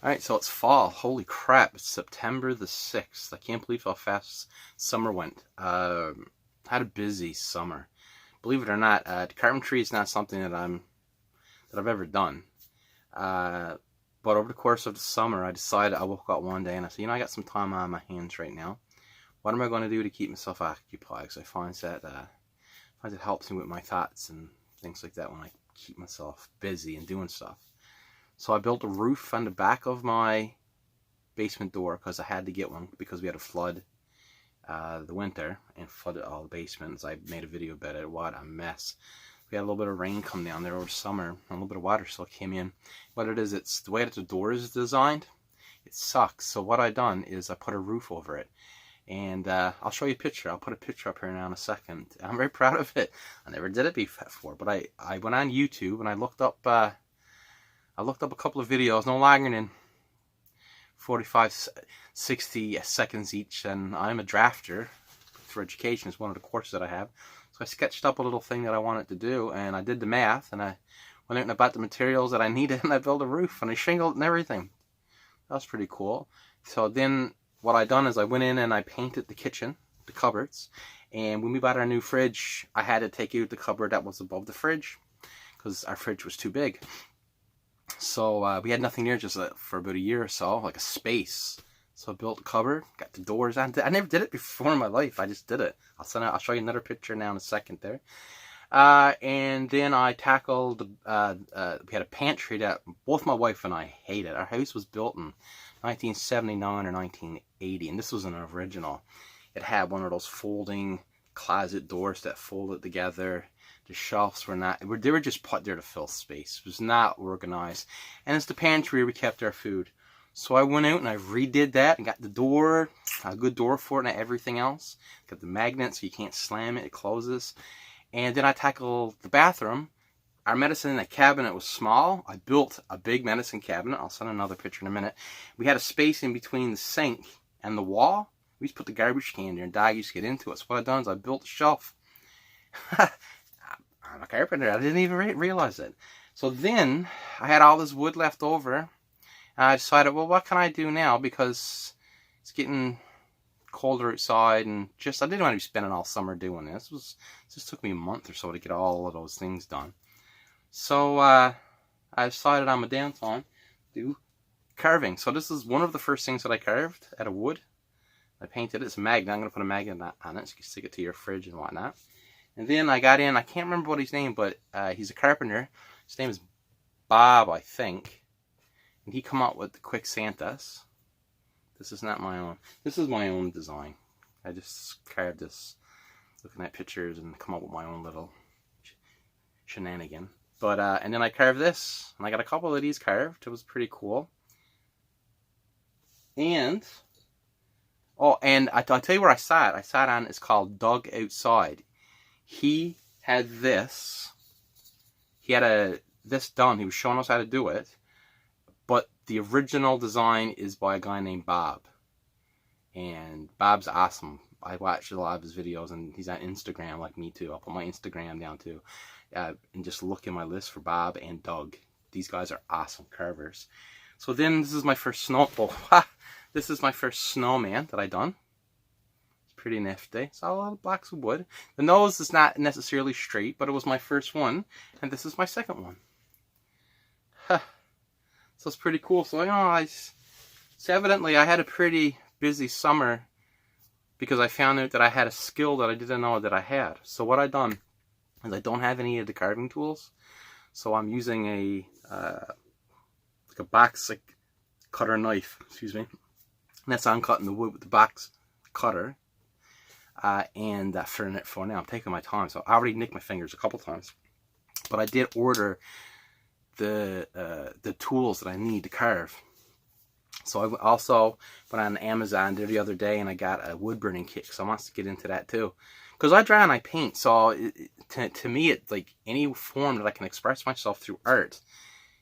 Alright, so it's fall. Holy crap, it's September the 6th. I can't believe how fast summer went. Had a busy summer. Believe it or not, carpentry is not something that I've ever done. But over the course of the summer, I decided, I woke up one day and I said, I got some time on my hands right now. What am I going to do to keep myself occupied? Because I find it helps me with my thoughts and things like that when I keep myself busy and doing stuff. So I built a roof on the back of my basement door because I had to get one because we had a flood the winter and flooded all the basements. I made a video about it. What a mess. We had a little bit of rain come down there over summer and a little bit of water still came in. What it is, it's the way that the door is designed. It sucks. So what I done is I put a roof over it. And I'll show you a picture. I'll put a picture up here now in a second. I'm very proud of it. I never did it before, but I went on YouTube and I looked up a couple of videos, no longer than 45, 60 seconds each, and I'm a drafter for education. It's one of the courses that I have. So I sketched up a little thing that I wanted to do, and I did the math, and I went out and I bought the materials that I needed, and I built a roof, and I shingled and everything. That was pretty cool. So then what I done is I went in and I painted the kitchen, the cupboards, and when we bought our new fridge, I had to take out the cupboard that was above the fridge because our fridge was too big. So we had nothing there just for about a year or so, like a space. So I built a cupboard, got the doors on. I never did it before in my life. I just did it. I'll show you another picture now in a second there. And then I tackled, we had a pantry that both my wife and I hated. Our house was built in 1979 or 1980, and this was an original. It had one of those folding closet doors that folded together. The shelves were not, they were just put there to fill space. It was not organized. And it's the pantry where we kept our food. So I went out and I redid that and got the door, a good door for it and everything else. Got the magnet so you can't slam it, it closes. And then I tackled the bathroom. Our medicine cabinet was small. I built a big medicine cabinet. I'll send another picture in a minute. We had a space in between the sink and the wall. We used to put the garbage can there and dog used to get into it. So what I done is I built a shelf. I'm a carpenter. I didn't even realize it. So then I had all this wood left over. And I decided, well, what can I do now? Because it's getting colder outside, and I didn't want to be spending all summer doing this. It just took me a month or so to get all of those things done. So I decided on my downtime to do carving. So this is one of the first things that I carved out of wood. I painted it. It's a magnet. I'm going to put a magnet on it so you can stick it to your fridge and whatnot. And then I got in, I can't remember what his name, but he's a carpenter. His name is Bob, I think. And he come up with the Quick Santas. This is not my own. This is my own design. I just carved this, looking at pictures and come up with my own little shenanigan. But, and then I carved this, and I got a couple of these carved. It was pretty cool. And, oh, and I'll tell you where I sat. I sat on, it's called Dug Outside. He had this. He had this done. He was showing us how to do it. But the original design is by a guy named Bob. And Bob's awesome. I watched a lot of his videos, and he's on Instagram like me too. I'll put my Instagram down too. And just look in my list for Bob and Doug. These guys are awesome carvers. So then this is my first this is my first snowman that I done. Pretty nifty. It's all little blocks of wood. The nose is not necessarily straight, but it was my first one, and this is my second one. So it's pretty cool. So so evidently I had a pretty busy summer because I found out that I had a skill that I didn't know that I had. So what I done is I don't have any of the carving tools, so I'm using like a box cutter knife. Excuse me. And that's how I'm cutting the wood with the box cutter. And for now, I'm taking my time. So I already nicked my fingers a couple times, but I did order the tools that I need to carve. So I also went on Amazon the other day and I got a wood burning kit because I want to get into that too. Because I draw and I paint, so to me, it's like any form that I can express myself through art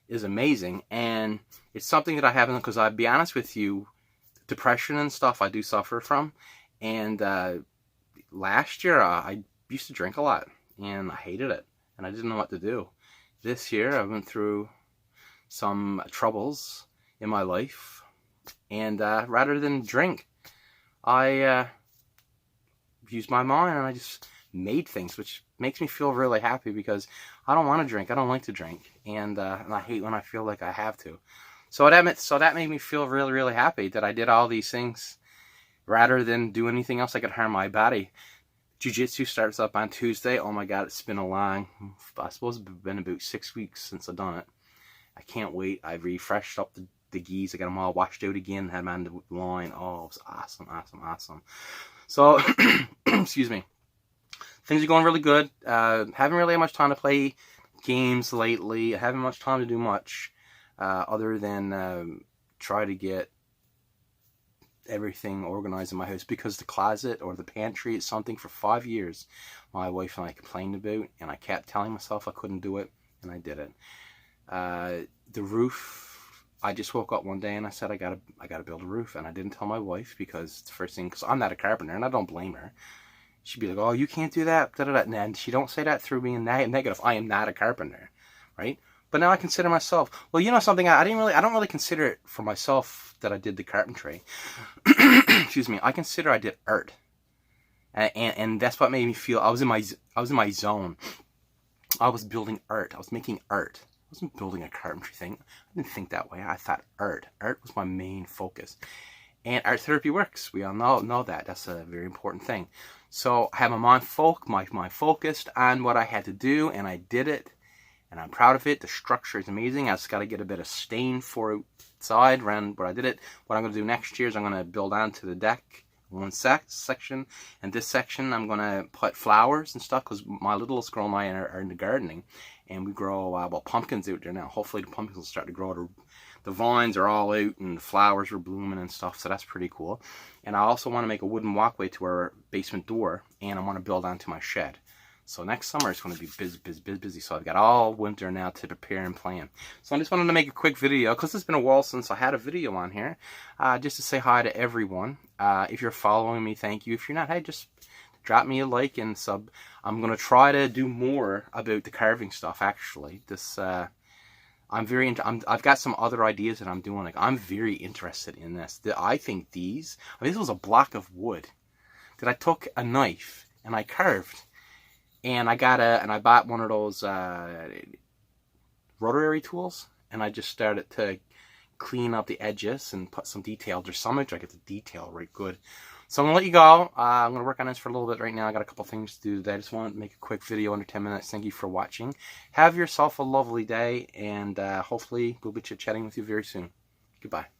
is amazing, and it's something that I haven't. Because I'll be honest with you, depression and stuff I do suffer from, and last year I used to drink a lot and I hated it and I didn't know what to do. This year I went through some troubles in my life. And rather than drink, I used my mind and I just made things, which makes me feel really happy because I don't want to drink. I don't like to drink, and I hate when I feel like I have to. So that made me feel really, really happy that I did all these things rather than do anything else that could harm my body. Jiu-Jitsu starts up on Tuesday. Oh my God, it's been a long, I suppose it's been about 6 weeks since I've done it. I can't wait. I refreshed up the gis. I got them all washed out again, had them on the line. Oh, it was awesome, awesome, awesome. So, excuse me. Things are going really good. Haven't really had much time to play games lately. I haven't much time to do much other than try to get everything organized in my house, because the closet or the pantry is something for 5 years my wife and I complained about, and I kept telling myself I couldn't do it, and I did it. The roof, I just woke up one day and I said I gotta build a roof, and I didn't tell my wife because it's the first thing, because I'm not a carpenter and I don't blame her. She'd be like, oh, you can't do that, da, da, da. And she don't say that through being negative. I am not a carpenter, right? But now I consider myself, well, you know something, I don't really consider it for myself that I did the carpentry. Excuse me. I consider I did art. And that's what made me feel I was in my zone. I was building art. I was making art. I wasn't building a carpentry thing. I didn't think that way. I thought art. Art was my main focus. And art therapy works. We all know that. That's a very important thing. So I had my mind focused on what I had to do, and I did it. And I'm proud of it. The structure is amazing. I just got to get a bit of stain for outside around where I did it. What I'm going to do next year is I'm going to build onto the deck one section, and this section I'm going to put flowers and stuff, because my littlest girl and I are into gardening, and we grow pumpkins out there now. Hopefully the pumpkins will start to grow. The vines are all out and the flowers are blooming and stuff, so that's pretty cool. And I also want to make a wooden walkway to our basement door, and I want to build onto my shed. So next summer it's going to be busy. So I've got all winter now to prepare and plan. So I just wanted to make a quick video, because it's been a while since I had a video on here, just to say hi to everyone. If you're following me, thank you. If you're not, hey, just drop me a like and sub. I'm going to try to do more about the carving stuff, actually. I've got some other ideas that I'm doing. Like, I'm very interested in this. I think this was a block of wood that I took a knife and I carved. And I bought one of those rotary tools, and I just started to clean up the edges and put some detail. There's some which I get the detail right good. So I'm going to let you go. I'm going to work on this for a little bit right now. I got a couple things to do today. I just want to make a quick video under 10 minutes. Thank you for watching. Have yourself a lovely day, and hopefully we'll be chit-chatting with you very soon. Goodbye.